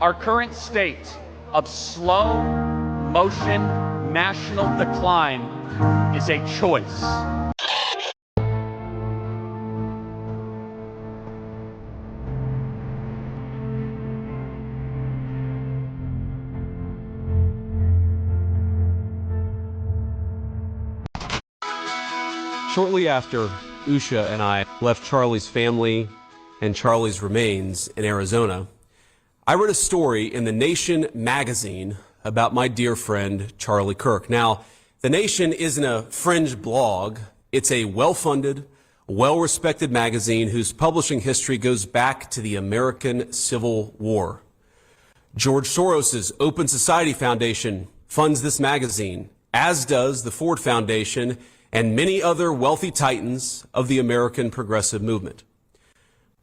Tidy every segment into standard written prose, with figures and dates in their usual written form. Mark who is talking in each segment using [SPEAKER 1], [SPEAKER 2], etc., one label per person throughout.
[SPEAKER 1] Our current state of slow motion national decline is a choice.
[SPEAKER 2] Shortly after Usha and I left Charlie's family and Charlie's remains in Arizona, I read a story in The Nation magazine about my dear friend Charlie Kirk. Now, The Nation isn't a fringe blog. It's a well-funded, well-respected magazine whose publishing history goes back to the American Civil War. George Soros's Open Society Foundation funds this magazine, as does the Ford Foundation and many other wealthy titans of the American progressive movement.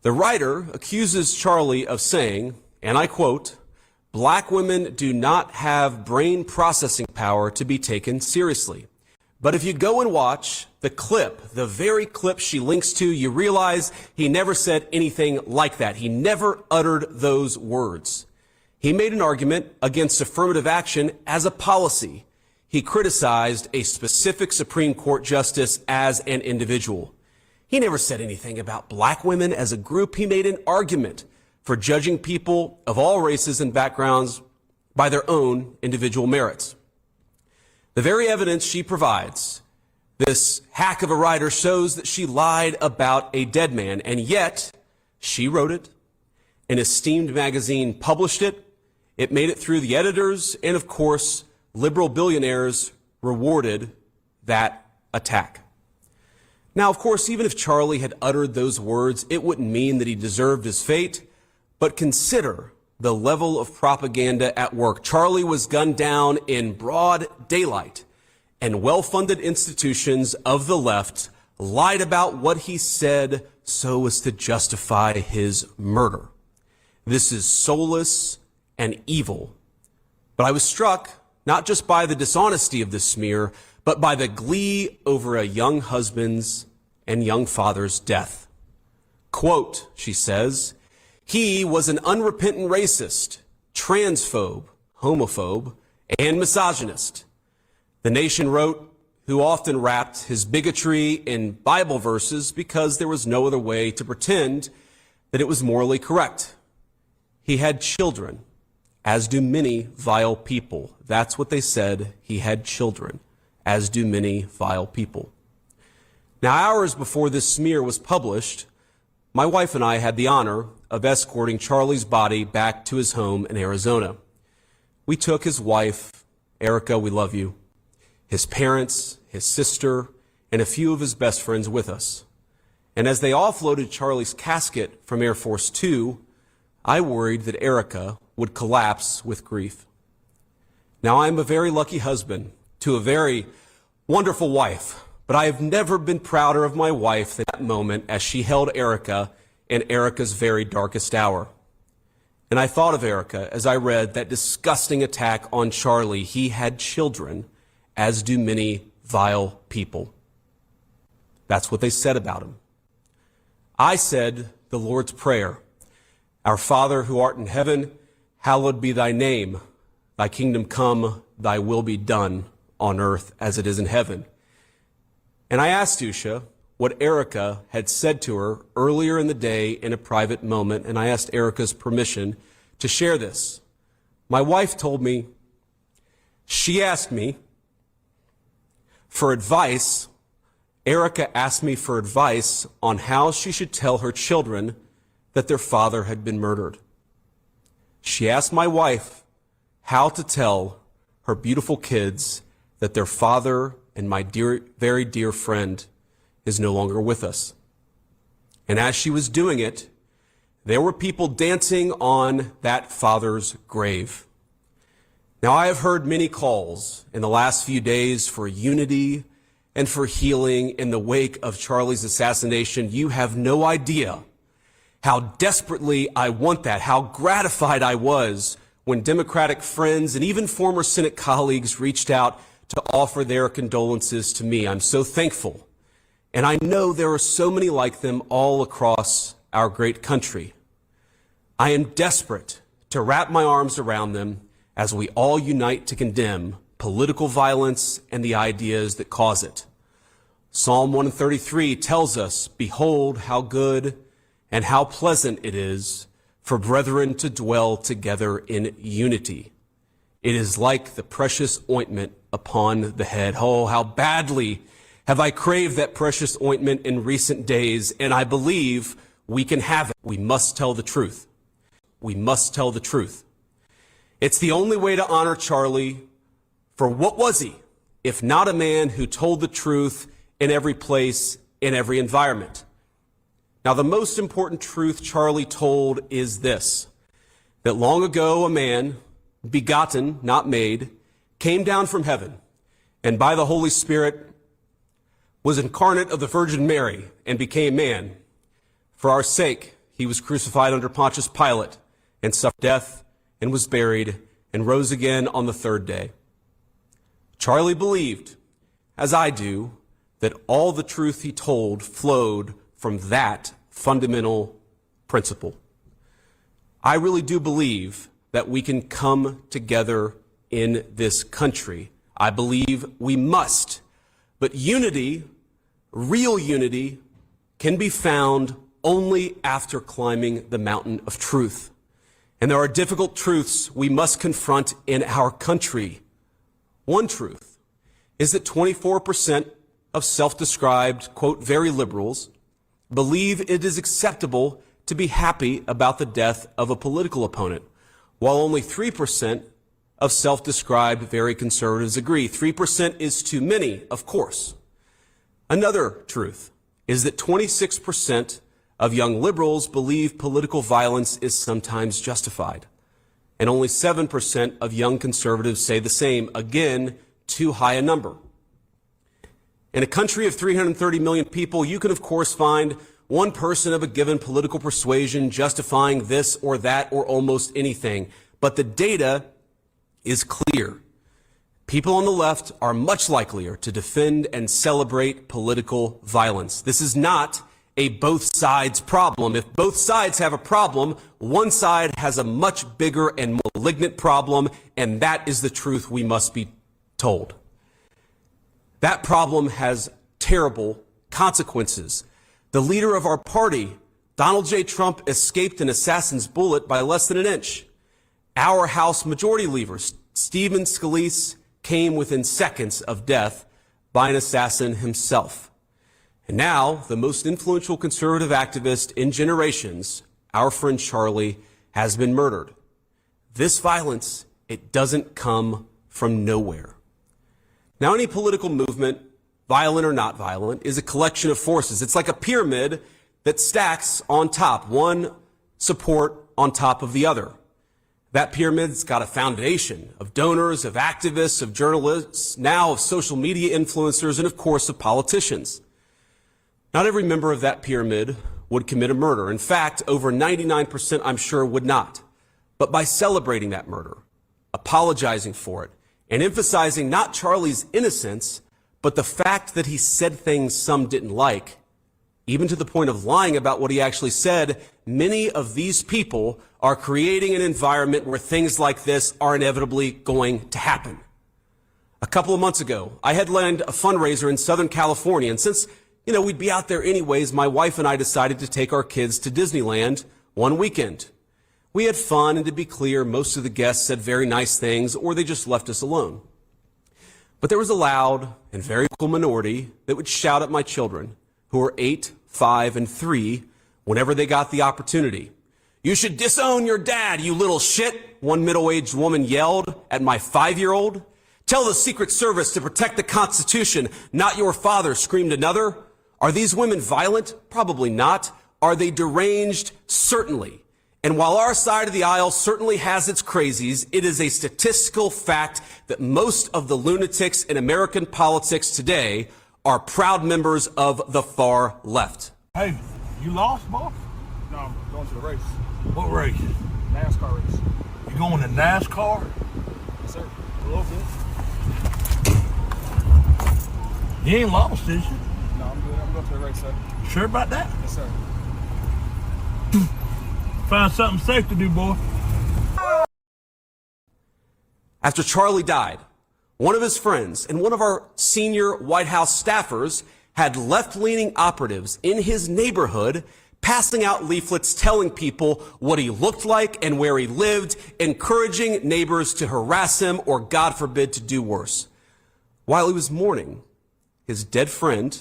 [SPEAKER 2] The writer accuses Charlie of saying, and I quote, "Black women do not have brain processing power to be taken seriously." But if you go and watch the clip, the very clip she links to, you realize he never said anything like that. He never uttered those words. He made an argument against affirmative action as a policy. He criticized a specific Supreme Court justice as an individual. He never said anything about black women as a group. He made an argument for judging people of all races and backgrounds by their own individual merits. The very evidence she provides, this hack of a writer, shows that she lied about a dead man, and yet she wrote it. An esteemed magazine published it. It made it through the editors, and of course, liberal billionaires rewarded that attack. Now, of course, even if Charlie had uttered those words, it wouldn't mean that he deserved his fate. But consider the level of propaganda at work. Charlie was gunned down in broad daylight, and well-funded institutions of the left lied about what he said so as to justify his murder. This is soulless and evil. But I was struck not just by the dishonesty of this smear, but by the glee over a young husband's and young father's death. Quote, she says, "He was an unrepentant racist, transphobe, homophobe, and misogynist." The Nation wrote, who often wrapped his bigotry in Bible verses because there was no other way to pretend that it was morally correct. He had children, as do many vile people. That's what they said. He had children, as do many vile people. Now, hours before this smear was published, my wife and I had the honor of escorting Charlie's body back to his home in Arizona. We took his wife, Erica, we love you, his parents, his sister, and a few of his best friends with us. And as they offloaded Charlie's casket from Air Force Two, I worried that Erica would collapse with grief. Now, I am a very lucky husband to a very wonderful wife, but I have never been prouder of my wife than that moment as she held Erica in Erica's very darkest hour. And I thought of Erica as I read that disgusting attack on Charlie. He had children, as do many vile people. That's what they said about him. I said the Lord's Prayer. Our Father who art in heaven, hallowed be thy name. Thy kingdom come, thy will be done on earth as it is in heaven. And I asked Usha what Erica had said to her earlier in the day in a private moment, and I asked Erica's permission to share this. My wife told me, she asked me for advice. Erica asked me for advice on how she should tell her children that their father had been murdered. She asked my wife how to tell her beautiful kids that their father and my dear, very dear friend is no longer with us. And as she was doing it, there were people dancing on that father's grave. Now, I have heard many calls in the last few days for unity and for healing in the wake of Charlie's assassination. You have no idea how desperately I want that, how gratified I was when Democratic friends and even former Senate colleagues reached out to offer their condolences to me. I'm so thankful. And I know there are so many like them all across our great country. I am desperate to wrap my arms around them as we all unite to condemn political violence and the ideas that cause it. Psalm 133 tells us, "Behold how good and how pleasant it is for brethren to dwell together in unity. It is like the precious ointment upon the head." Oh, how badly have I craved that precious ointment in recent days, and I believe we can have it. We must tell the truth. We must tell the truth. It's the only way to honor Charlie, for what was he, if not a man who told the truth in every place, in every environment? Now, the most important truth Charlie told is this, that long ago a man, begotten, not made, came down from heaven, and by the Holy Spirit was incarnate of the Virgin Mary and became man. For our sake, he was crucified under Pontius Pilate and suffered death and was buried and rose again on the third day. Charlie believed, as I do, that all the truth he told flowed from that fundamental principle. I really do believe that we can come together in this country. I believe we must. But unity, real unity, can be found only after climbing the mountain of truth. And there are difficult truths we must confront in our country. One truth is that 24% of self-described, quote, very liberals believe it is acceptable to be happy about the death of a political opponent, while only 3% of self-described very conservatives agree. 3% is too many, of course. Another truth is that 26% of young liberals believe political violence is sometimes justified, and only 7% of young conservatives say the same. Again, too high a number. In a country of 330 million people, you can of course find one person of a given political persuasion justifying this or that or almost anything. But the data is clear. People on the left are much likelier to defend and celebrate political violence. This is not a both sides problem. If both sides have a problem, one side has a much bigger and malignant problem, and that is the truth we must be told. That problem has terrible consequences. The leader of our party, Donald J. Trump, escaped an assassin's bullet by less than an inch. Our House Majority Leader, Stephen Scalise, came within seconds of death by an assassin himself. And now, the most influential conservative activist in generations, our friend Charlie, has been murdered. This violence, it doesn't come from nowhere. Now, any political movement, violent or not violent, is a collection of forces. It's like a pyramid that stacks on top, one support on top of the other. That pyramid's got a foundation of donors, of activists, of journalists, now of social media influencers, and of course of politicians. Not every member of that pyramid would commit a murder. In fact, over 99% I'm sure would not. But by celebrating that murder, apologizing for it, and emphasizing not Charlie's innocence, but the fact that he said things some didn't like, even to the point of lying about what he actually said, many of these people are creating an environment where things like this are inevitably going to happen. A couple of months ago, I headlined a fundraiser in Southern California, and since we'd be out there anyways, my wife and I decided to take our kids to Disneyland one weekend. We had fun, and to be clear, most of the guests said very nice things, or they just left us alone. But there was a loud and very vocal minority that would shout at my children, who were 8, 5, and 3, whenever they got the opportunity. "You should disown your dad, you little shit," one middle-aged woman yelled at my 5-year-old. "Tell the Secret Service to protect the Constitution, not your father," screamed another. Are these women violent? Probably not. Are they deranged? Certainly. And while our side of the aisle certainly has its crazies, it is a statistical fact that most of the lunatics in American politics today are proud members of the far left.
[SPEAKER 3] Hey, you lost, boss?
[SPEAKER 4] No, I'm going to the race.
[SPEAKER 3] What race?
[SPEAKER 4] NASCAR race.
[SPEAKER 3] You going to NASCAR?
[SPEAKER 4] Yes, sir. A little bit.
[SPEAKER 3] You ain't lost, is you?
[SPEAKER 4] No, I'm good. I'm going to the race, sir.
[SPEAKER 3] You sure about that?
[SPEAKER 4] Yes, sir.
[SPEAKER 3] Find something safe to do, boy.
[SPEAKER 2] After Charlie died, one of his friends and one of our senior White House staffers had left-leaning operatives in his neighborhood passing out leaflets telling people what he looked like and where he lived, encouraging neighbors to harass him or, God forbid, to do worse. While he was mourning his dead friend,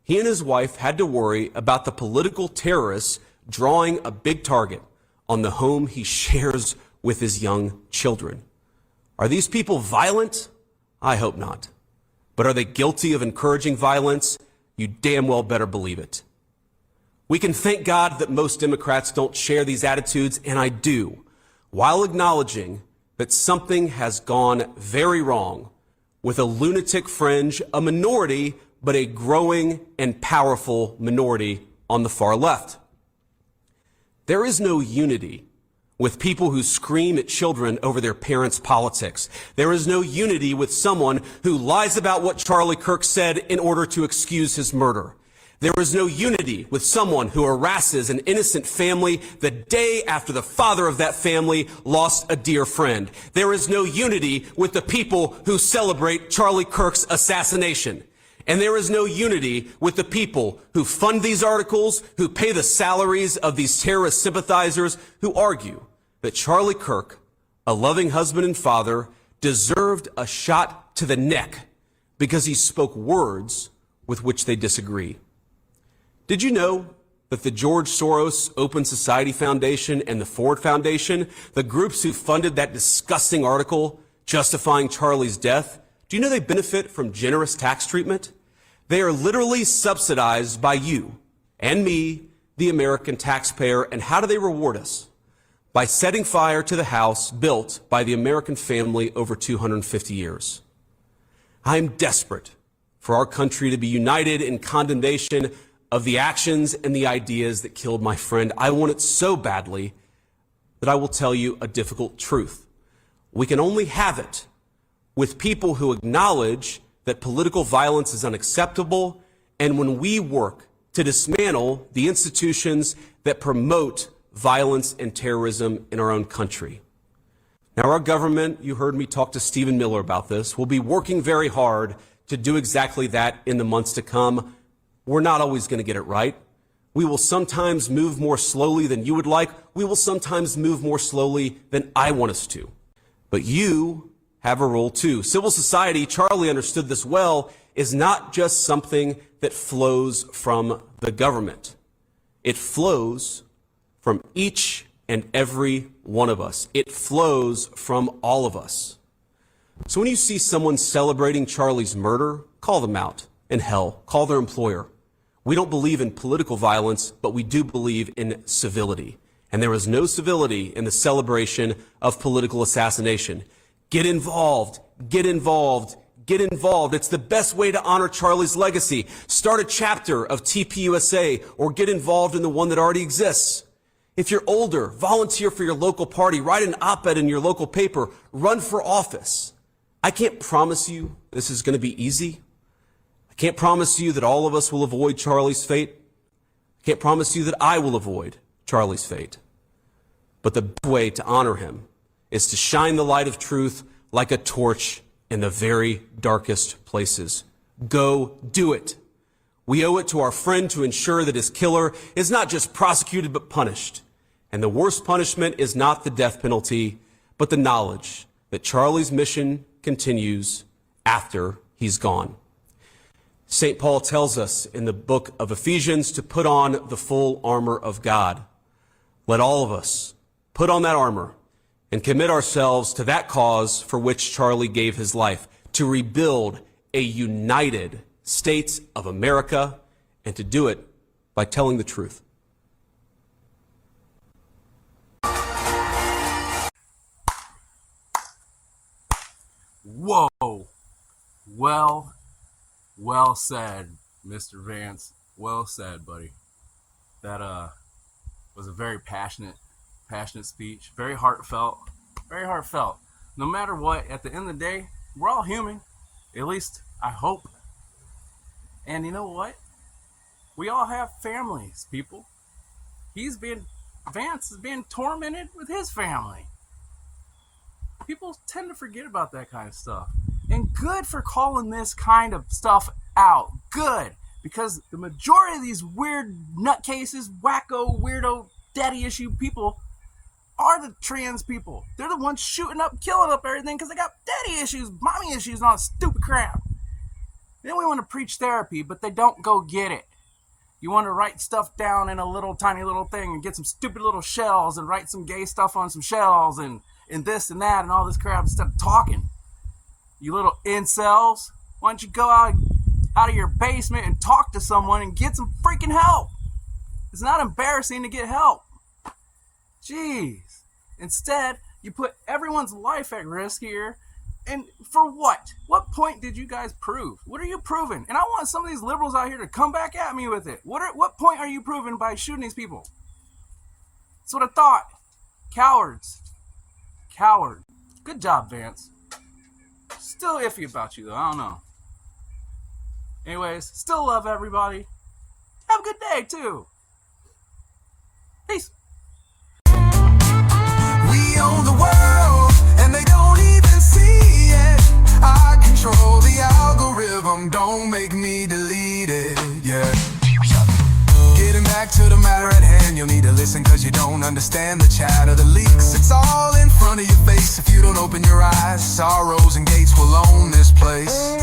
[SPEAKER 2] he and his wife had to worry about the political terrorists drawing a big target on the home he shares with his young children. Are these people violent? I hope not. But are they guilty of encouraging violence? You damn well better believe it. We can thank God that most Democrats don't share these attitudes, and I do, while acknowledging that something has gone very wrong with a lunatic fringe, a minority, but a growing and powerful minority on the far left. There is no unity with people who scream at children over their parents' politics. There is no unity with someone who lies about what Charlie Kirk said in order to excuse his murder. There is no unity with someone who harasses an innocent family the day after the father of that family lost a dear friend. There is no unity with the people who celebrate Charlie Kirk's assassination. And there is no unity with the people who fund these articles, who pay the salaries of these terrorist sympathizers, who argue that Charlie Kirk, a loving husband and father, deserved a shot to the neck because he spoke words with which they disagree. Did you know that the George Soros Open Society Foundation and the Ford Foundation, the groups who funded that disgusting article justifying Charlie's death, do you know they benefit from generous tax treatment? They are literally subsidized by you and me, the American taxpayer. And how do they reward us? By setting fire to the house built by the American family over 250 years. I am desperate for our country to be united in condemnation of the actions and the ideas that killed my friend. I want it so badly that I will tell you a difficult truth. We can only have it with people who acknowledge that political violence is unacceptable, and when we work to dismantle the institutions that promote violence and terrorism in our own country. Now, our government, you heard me talk to Stephen Miller about this, will be working very hard to do exactly that in the months to come. We're not always going to get it right. We will sometimes move more slowly than you would like. We will sometimes move more slowly than I want us to. But you have a role too. Civil society, Charlie understood this well, is not just something that flows from the government. It flows from each and every one of us. It flows from all of us. So when you see someone celebrating Charlie's murder, call them out. And hell, call their employer. We don't believe in political violence, but we do believe in civility. And there is no civility in the celebration of political assassination. Get involved, get involved, get involved. It's the best way to honor Charlie's legacy. Start a chapter of TPUSA or get involved in the one that already exists. If you're older, volunteer for your local party, write an op-ed in your local paper, run for office. I can't promise you this is going to be easy. I can't promise you that all of us will avoid Charlie's fate. I can't promise you that I will avoid Charlie's fate. But the best way to honor him is to shine the light of truth like a torch in the very darkest places. Go do it. We owe it to our friend to ensure that his killer is not just prosecuted but punished. And the worst punishment is not the death penalty, but the knowledge that Charlie's mission continues after he's gone. St. Paul tells us in the book of Ephesians to put on the full armor of God. Let all of us put on that armor and commit ourselves to that cause for which Charlie gave his life, to rebuild a united States of America, and to do it by telling the truth.
[SPEAKER 5] Whoa. Well said, Mr. Vance. Well said, buddy. That was a very passionate speech. Very heartfelt. Very heartfelt. No matter what, at the end of the day, we're all human. At least I hope. And you know what? We all have families, people. Vance is being tormented with his family. People tend to forget about that kind of stuff. And good for calling this kind of stuff out. Good. Because the majority of these weird nutcases, wacko, weirdo, daddy issue people are the trans people. They're the ones shooting up, killing up everything because they got daddy issues, mommy issues, and all that stupid crap. Then we want to preach therapy, but they don't go get it. You want to write stuff down in a little tiny little thing and get some stupid little shells and write some gay stuff on some shells and this and that and all this crap instead of talking. You little incels, why don't you go out of your basement and talk to someone and get some freaking help? It's not embarrassing to get help. Jeez. Instead, you put everyone's life at risk here. And for what? What point did you guys prove? What are you proving? And I want some of these liberals out here to come back at me with it. What point are you proving by shooting these people? That's what I thought. Cowards. Coward. Good job, Vance. Still iffy about you, though. I don't know. Anyways, still love everybody. Have a good day, too. Peace.
[SPEAKER 6] We own the world, and they don't even see it. I control the algorithm, don't make me delete it, yeah. Getting back to the matter at hand, you'll need to listen cause you don't understand the chatter, the leaks. It's all in front of your face if you don't open your eyes. Sorrows and gates will own this place.